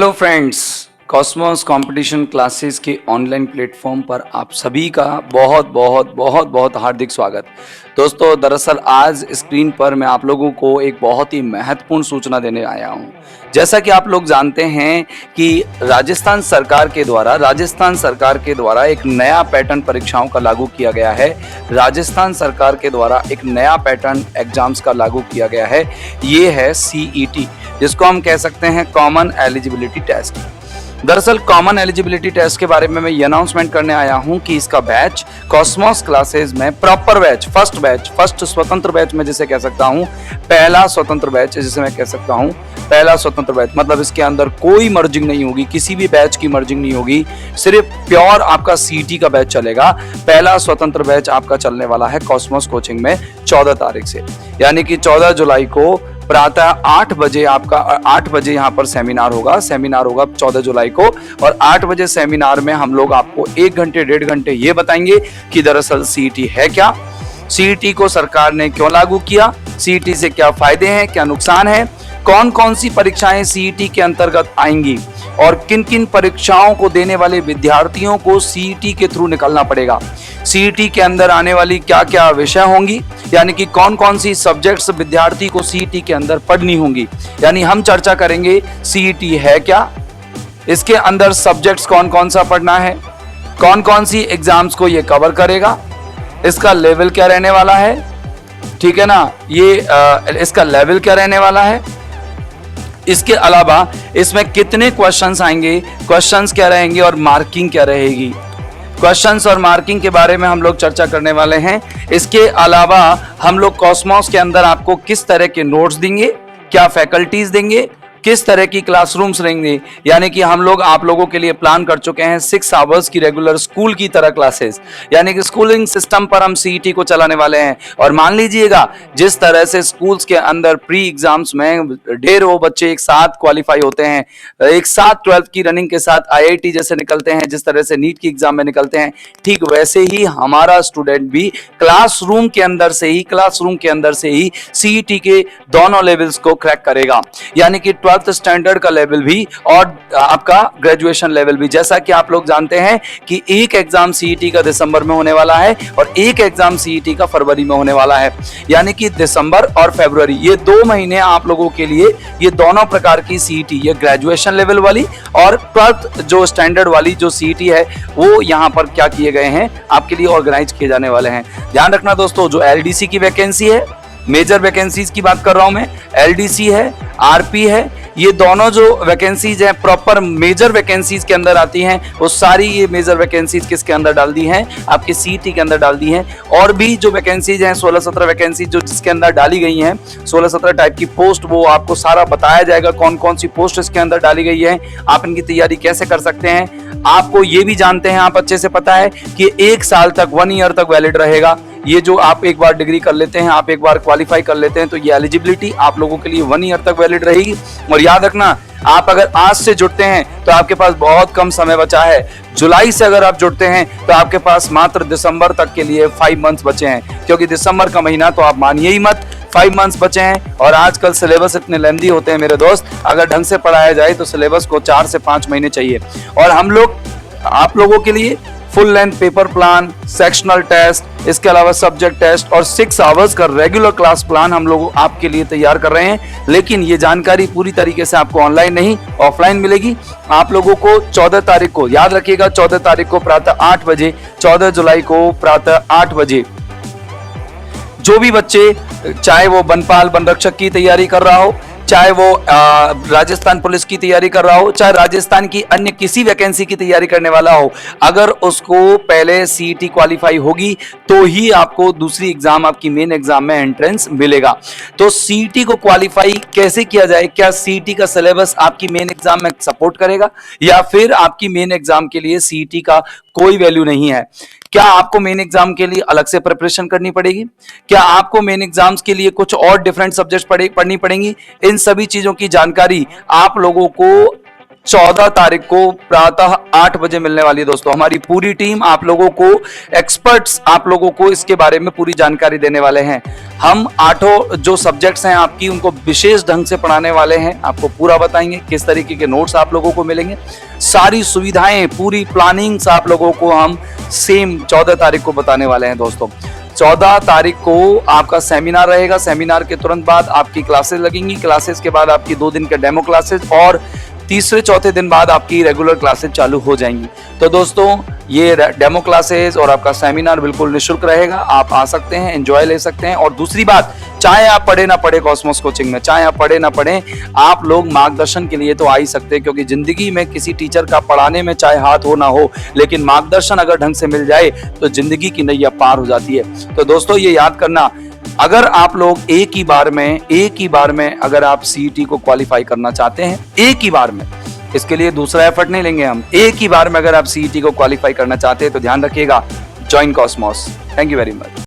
Hello friends, Cosmos competition classes के online platform पर आप सभी का बहुत बहुत बहुत बहुत हार्दिक स्वागत। दोस्तों, दरअसल आज स्क्रीन पर मैं आप लोगों को एक बहुत ही महत्वपूर्ण सूचना देने आया हूं। जैसा कि आप लोग जानते हैं कि राजस्थान सरकार के द्वारा एक नया पैटर्न परीक्षाओं का लागू किया गया है। राजस्थान सरकार के द्वारा एक नया पैटर्न एग्जाम्स का लागू किया गया है। ये है CET, जिसको हम कह सकते हैं कॉमन एलिजिबिलिटी टेस्ट। दरअसल कॉमन एलिजिबिलिटी टेस्ट के बारे में मैं ये अनाउंसमेंट करने आया हूं कि इसका बैच कॉस्मोस क्लासेस में प्रॉपर बैच, फर्स्ट स्वतंत्र बैच में जिसे कह सकता हूं, पहला स्वतंत्र बैच जिसे मैं कह सकता हूं, पहला स्वतंत्र बैच मतलब इसके अंदर कोई मर्जिंग नहीं होगी, किसी भी बैच की मर्जिंग नहीं होगी, सिर्फ प्योर आपका CET का बैच चलेगा। पहला स्वतंत्र बैच आपका चलने वाला है कॉस्मोस कोचिंग में 14 तारीख से, यानी कि 14 जुलाई को प्रातः 8 बजे आपका 8 बजे यहाँ पर सेमिनार होगा 14 जुलाई को। और 8 बजे सेमिनार में हम लोग आपको 1 घंटे 1.5 घंटे ये बताएंगे कि दरअसल CET है क्या, CET को सरकार ने क्यों लागू किया, CET से क्या फायदे हैं, क्या नुकसान है, कौन कौन सी परीक्षाएं CET के अंतर्गत आएंगी और किन किन परीक्षाओं को देने वाले विद्यार्थियों को CET के थ्रू निकलना पड़ेगा, CET के अंदर आने वाली क्या क्या विषय होंगी, यानी कि कौन कौन सी सब्जेक्ट्स विद्यार्थी को CET के अंदर पढ़नी होंगी। यानी हम चर्चा करेंगे CET है क्या, इसके अंदर सब्जेक्ट्स कौन कौन सा पढ़ना है, कौन कौन सी एग्जाम्स को ये कवर करेगा, इसका लेवल क्या रहने वाला है, ठीक है ना, ये इसका लेवल क्या रहने वाला है। इसके अलावा इसमें कितने क्वेश्चंस आएंगे, क्वेश्चंस क्या रहेंगे और मार्किंग क्या रहेगी। क्वेश्चंस और मार्किंग के बारे में हम लोग चर्चा करने वाले हैं। इसके अलावा हम लोग कॉस्मोस के अंदर आपको किस तरह के नोट्स देंगे, क्या फैकल्टीज देंगे, किस तरह की क्लासरूम्स रहेंगे, यानी कि हम लोग आप लोगों के लिए प्लान कर चुके हैं 6 आवर्स की रेगुलर स्कूल की तरह क्लासेस, यानी कि स्कूलिंग सिस्टम पर हम CET को चलाने वाले हैं। और मान लीजिएगा जिस तरह से स्कूल्स के अंदर प्री एग्जाम्स में ढेरों बच्चे एक साथ क्वालिफाई होते हैं, एक साथ 12th की रनिंग के साथ IIT जैसे निकलते हैं, जिस तरह से नीट की एग्जाम में निकलते हैं, ठीक वैसे ही हमारा स्टूडेंट भी क्लासरूम के अंदर से ही CET के दोनों लेवल्स को क्रैक करेगा, यानी कि 12th स्टैंडर्ड का लेवल भी और आपका ग्रेजुएशन लेवल भी। जैसा कि आप लोग जानते हैं कि एक एग्जाम CET का दिसंबर में होने वाला है और एक एग्जाम CET का फरवरी में होने वाला है, यानी कि दिसंबर और फरवरी, ये 2 महीने आप लोगों के लिए ये दोनों प्रकार की CET, ये ग्रेजुएशन लेवल वाली और 12th जो स्टैंडर्ड वाली जो CET है, वो यहाँ पर क्या किए गए हैं आपके लिए ऑर्गेनाइज किए जाने वाले हैं। ध्यान रखना दोस्तों, जो LDC की वैकेंसी है, मेजर वैकेंसीज की बात कर रहा हूं मैं, LDC है, RP है, ये दोनों जो वैकेंसीज हैं प्रॉपर मेजर वैकेंसीज के अंदर आती हैं, वो सारी ये मेजर वैकेंसीज किसके अंदर डाल दी हैं, आपके CET के अंदर डाल दी हैं। और भी जो वैकेंसीज हैं 16-17 वैकेंसीज जो जिसके अंदर डाली गई हैं, 16-17 टाइप की पोस्ट, वो आपको सारा बताया जाएगा कौन कौन सी पोस्ट इसके अंदर डाली गई है, आप इनकी तैयारी कैसे कर सकते हैं। आपको ये भी जानते हैं, आप अच्छे से पता है कि 1 साल तक 1 ईयर तक वैलिड रहेगा। ये जो आप एक बार डिग्री कर लेते हैं, आप एक बार क्वालिफाई कर लेते हैं, तो ये एलिजिबिलिटी आप लोगों के लिए 1 ईयर तक वैलिड रहेगी। और याद रखना, आप अगर आज से जुड़ते हैं तो आपके पास बहुत कम समय बचा है। जुलाई से अगर आप जुड़ते हैं तो आपके पास मात्र दिसंबर तक के लिए 5 मंथ्स बचे हैं, क्योंकि दिसंबर का महीना तो आप मानिए ही मत, 5 मंथ्स बचे हैं। और आजकल सिलेबस इतने लेंदी होते हैं मेरे दोस्त, अगर ढंग से पढ़ाया जाए तो सिलेबस को 4 से 5 महीने चाहिए। और हम लोग आप लोगों के लिए full length paper plan, sectional test, इसके अलावा सब्जेक्ट टेस्ट और 6 आवर्स का रेगुलर क्लास प्लान हम लोग आपके लिए तैयार कर रहे हैं। लेकिन ये जानकारी पूरी तरीके से आपको ऑनलाइन नहीं, ऑफलाइन मिलेगी। आप लोगों को 14 तारीख को, याद रखिएगा, 14 तारीख को प्रातः 8 बजे, 14 जुलाई को प्रातः 8 बजे, जो भी बच्चे, चाहे वो बनपाल बनरक्षक की तैयारी कर रहा हो, चाहे वो राजस्थान पुलिस की तैयारी कर रहा हो, चाहे राजस्थान की अन्य किसी वैकेंसी की तैयारी करने वाला हो, अगर उसको पहले CET क्वालिफाई होगी तो ही आपको दूसरी एग्जाम, आपकी मेन एग्जाम में एंट्रेंस मिलेगा। तो CET को क्वालिफाई कैसे किया जाए, क्या CET का सिलेबस आपकी मेन एग्जाम में सपोर्ट करेगा या फिर आपकी मेन एग्जाम के लिए CET का कोई वैल्यू नहीं है। क्या आपको मेन एग्जाम के लिए अलग से प्रिपरेशन करनी पड़ेगी, क्या आपको मेन एग्जाम्स के लिए कुछ और डिफरेंट सब्जेक्ट पढ़नी पड़ेंगी। इन सभी चीजों की जानकारी आप लोगों को 14 तारीख को प्रातः 8 बजे मिलने वाली है दोस्तों। हमारी पूरी टीम आप लोगों को, एक्सपर्ट्स आप लोगों को इसके बारे में पूरी जानकारी देने वाले हैं। हम 8 जो सब्जेक्ट्स हैं आपकी, उनको विशेष ढंग से पढ़ाने वाले हैं, आपको पूरा बताएंगे किस तरीके के नोट्स आप लोगों को मिलेंगे, सारी सुविधाएं, पूरी प्लानिंग्स आप लोगों को हम सेम 14 तारीख को बताने वाले हैं दोस्तों। 14 तारीख को आपका सेमिनार रहेगा, सेमिनार के तुरंत बाद आपकी क्लासेस लगेंगी, क्लासेस के बाद आपकी 2 दिन के डेमो क्लासेस और तीसरे चौथे दिन बाद आपकी रेगुलर क्लासेस चालू हो जाएंगी। तो दोस्तों ये डेमो क्लासेस और आपका सेमिनार बिल्कुल निःशुल्क रहेगा, आप आ सकते हैं, एंजॉय ले सकते हैं। और दूसरी बात, चाहे आप पढ़े ना पढ़े कॉस्मोस कोचिंग में, चाहे आप पढ़े ना पढ़े, आप लोग मार्गदर्शन के लिए तो आ ही सकते हैं, क्योंकि जिंदगी में किसी टीचर का पढ़ाने में चाहे हाथ हो ना हो, लेकिन मार्गदर्शन अगर ढंग से मिल जाए तो जिंदगी की नैया पार हो जाती है। तो दोस्तों ये याद करना, अगर आप लोग एक ही बार में अगर आप सीईटी को क्वालिफाई करना चाहते हैं, एक ही बार में, इसके लिए दूसरा एफर्ट नहीं लेंगे हम, एक ही बार में अगर आप सीईटी को क्वालिफाई करना चाहते हैं तो ध्यान रखिएगा, join Cosmos. Thank you very much.